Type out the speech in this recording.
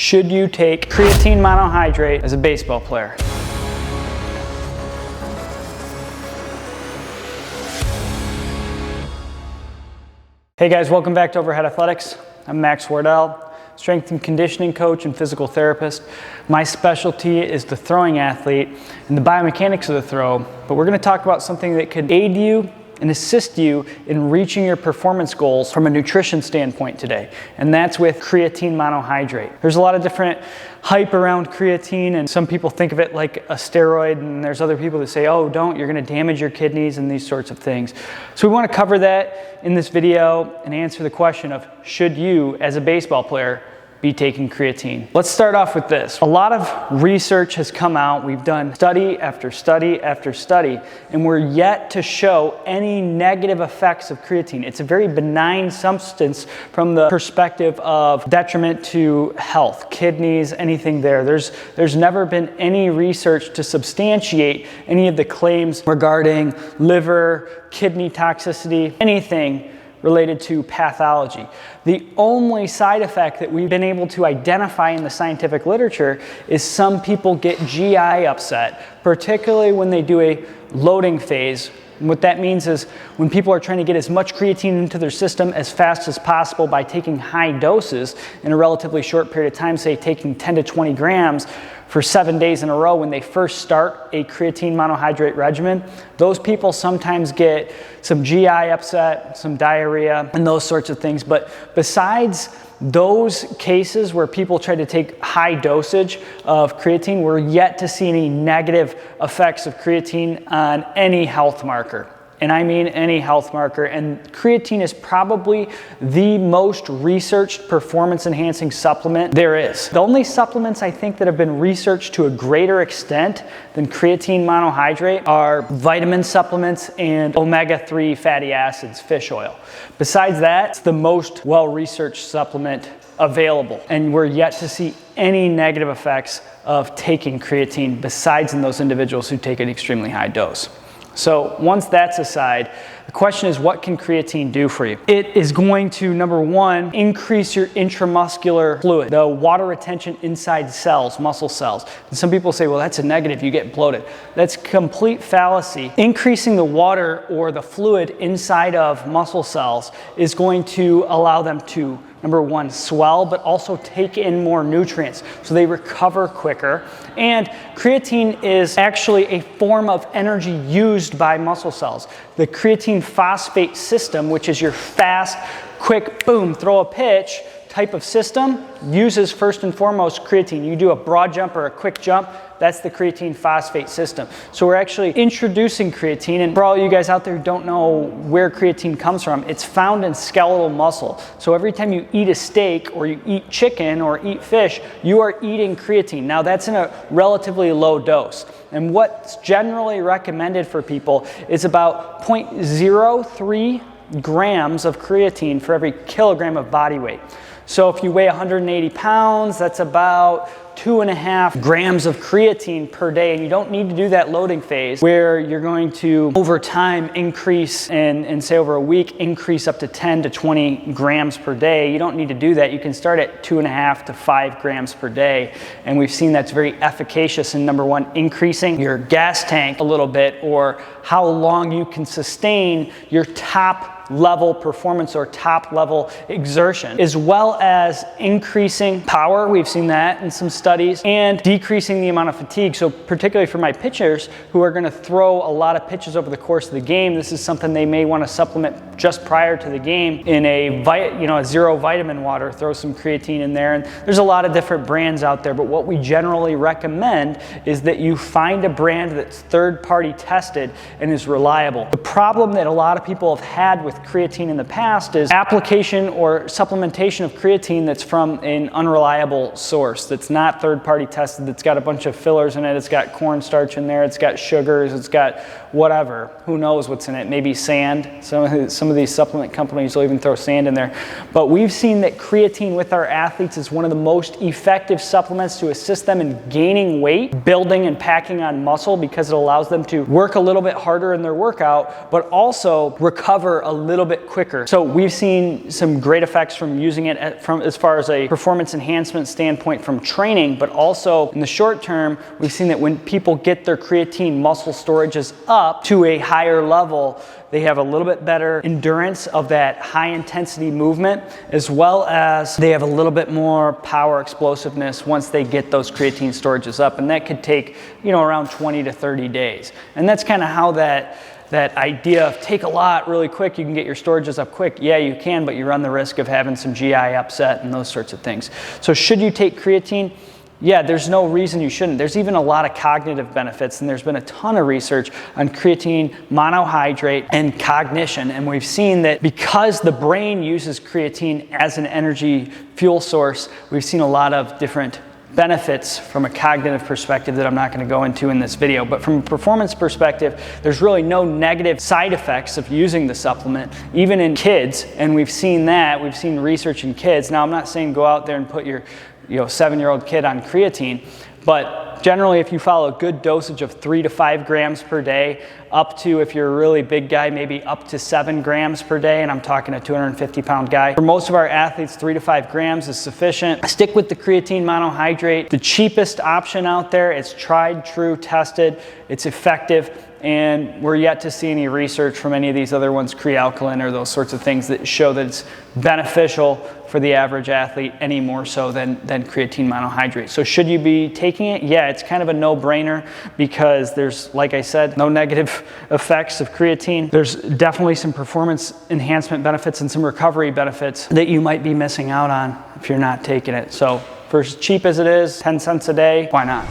Should you take creatine monohydrate as a baseball player? Hey guys, welcome back to Overhead Athletics. I'm Max Wardell, strength and conditioning coach and physical therapist. My specialty is the throwing athlete and the biomechanics of the throw, but we're going to talk about something that could aid you and assist you in reaching your performance goals from a nutrition standpoint today, and that's with creatine monohydrate. There's a lot of different hype around creatine, and some people think of it like a steroid, and there's other people that say, oh, don't, you're going to damage your kidneys and these sorts of things. So we want to cover that in this video and answer the question of, should you, as a baseball player, be taking creatine? Let's start off with this. A lot of research has come out. We've done study after study after study, and we're yet to show any negative effects of creatine. It's a very benign substance from the perspective of detriment to health, kidneys, anything there. There's never been any research to substantiate any of the claims regarding liver, kidney toxicity, anything related to pathology. The only side effect that we've been able to identify in the scientific literature is some people get GI upset, particularly when they do a loading phase. And what that means is when people are trying to get as much creatine into their system as fast as possible by taking high doses in a relatively short period of time, say taking 10 to 20 grams for 7 days in a row when they first start a creatine monohydrate regimen, those people sometimes get some GI upset, some diarrhea, and those sorts of things. But besides those cases where people try to take high dosage of creatine, we're yet to see any negative effects of creatine on any health marker. And I mean any health marker. And creatine is probably the most researched performance enhancing supplement there is. The only supplements I think that have been researched to a greater extent than creatine monohydrate are vitamin supplements and omega-3 fatty acids, fish oil. Besides that, it's the most well-researched supplement available. And we're yet to see any negative effects of taking creatine besides in those individuals who take an extremely high dose. So once that's aside, the question is, what can creatine do for you? It is going to, number one, increase your intramuscular fluid, the water retention inside cells, muscle cells. And some people say, well, that's a negative, you get bloated. That's complete fallacy. Increasing the water or the fluid inside of muscle cells is going to allow them to, number one, swell, but also take in more nutrients, so they recover quicker. And creatine is actually a form of energy used by muscle cells. The creatine phosphate system, which is your fast, quick, boom, throw a pitch type of system, uses first and foremost creatine. You do a broad jump or a quick jump, that's the creatine phosphate system. So we're actually introducing creatine, and for all you guys out there who don't know where creatine comes from, it's found in skeletal muscle. So every time you eat a steak or you eat chicken or eat fish, you are eating creatine. Now that's in a relatively low dose. And what's generally recommended for people is about 0.03 grams of creatine for every kilogram of body weight. So if you weigh 180 pounds, that's about 2.5 grams of creatine per day, and you don't need to do that loading phase where you're going to over time increase and say over a week increase up to 10 to 20 grams per day. You don't need to do that. You can start at 2.5 to 5 grams per day, and we've seen that's very efficacious in, number one, increasing your gas tank a little bit, or how long you can sustain your top level performance or top level exertion, as well as increasing power. We've seen that in some studies, and decreasing the amount of fatigue. So particularly for my pitchers who are going to throw a lot of pitches over the course of the game, this is something they may want to supplement just prior to the game in a zero vitamin water. Throw some creatine in there, and there's a lot of different brands out there, but what we generally recommend is that you find a brand that's third-party tested and is reliable. The problem that a lot of people have had with creatine in the past is application or supplementation of creatine that's from an unreliable source, that's not third-party tested, that's got a bunch of fillers in it, it's got cornstarch in there, it's got sugars, it's got whatever, who knows what's in it, maybe sand. Some of these supplement companies will even throw sand in there. But we've seen that creatine with our athletes is one of the most effective supplements to assist them in gaining weight, building and packing on muscle, because it allows them to work a little bit harder in their workout, but also recover a little bit quicker. So we've seen some great effects from using it from as far as a performance enhancement standpoint from training, but also in the short term, we've seen that when people get their creatine muscle storages up to a higher level, they have a little bit better endurance of that high intensity movement, as well as they have a little bit more power explosiveness once they get those creatine storages up. And that could take, around 20 to 30 days. And that's kind of how that idea of take a lot really quick, you can get your storages up quick. Yeah, you can, but you run the risk of having some GI upset and those sorts of things. So should you take creatine? Yeah, there's no reason you shouldn't. There's even a lot of cognitive benefits, and there's been a ton of research on creatine monohydrate and cognition. And we've seen that because the brain uses creatine as an energy fuel source, we've seen a lot of different benefits from a cognitive perspective that I'm not going to go into in this video. But from a performance perspective, there's really no negative side effects of using the supplement, even in kids. And we've seen that. We've seen research in kids. Now, I'm not saying go out there and put your 7-year-old kid on creatine, but generally if you follow a good dosage of 3 to 5 grams per day, up to, if you're a really big guy, maybe up to 7 grams per day, and I'm talking a 250-pound guy. For most of our athletes, 3 to 5 grams is sufficient. Stick with the creatine monohydrate. The cheapest option out there. It's tried, true, tested. It's effective. And we're yet to see any research from any of these other ones, Crealkaline or those sorts of things, that show that it's beneficial for the average athlete any more so than creatine monohydrate. So should you be taking it? Yeah, it's kind of a no-brainer because there's, like I said, no negative effects of creatine. There's definitely some performance enhancement benefits and some recovery benefits that you might be missing out on if you're not taking it. So for as cheap as it is, 10 cents a day, why not?